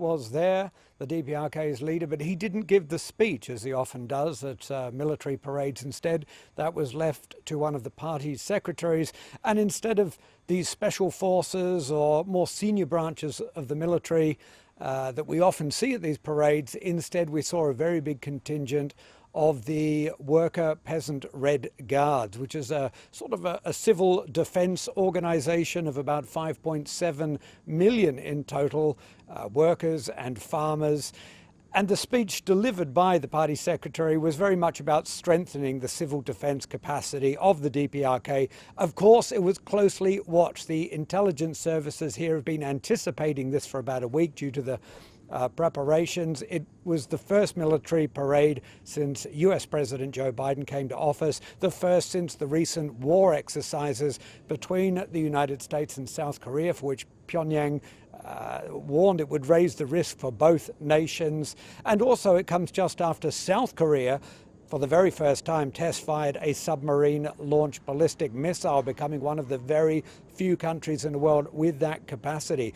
was there, the DPRK's leader, but he didn't give the speech, as he often does, at military parades. Instead, that was left to one of the party's secretaries. And instead of these special forces or more senior branches of the military that we often see at these parades, instead we saw a very big contingent of the Worker Peasant Red Guards, which is a sort of a civil defense organization of about 5.7 million in total, workers and farmers. And the speech delivered by the party secretary was very much about strengthening the civil defense capacity of the DPRK. Of course, it was closely watched. The intelligence services here have been anticipating this for about a week due to the preparations. It was the first military parade since US President Joe Biden came to office, the first since the recent war exercises between the United States and South Korea, for which Pyongyang warned it would raise the risk for both nations. And also it comes just after South Korea, for the very first time, test-fired a submarine-launched ballistic missile, becoming one of the very few countries in the world with that capacity.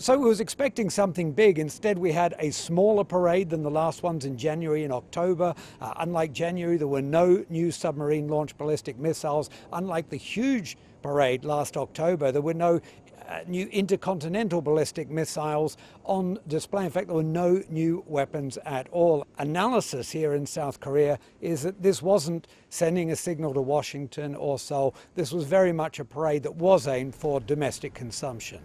So we was expecting something big. Instead, we had a smaller parade than the last ones in January and October. Unlike January, there were no new submarine-launched ballistic missiles. Unlike the huge parade last October, there were no new intercontinental ballistic missiles on display. In fact, there were no new weapons at all. Analysis here in South Korea is that this wasn't sending a signal to Washington or Seoul. This was very much a parade that was aimed for domestic consumption.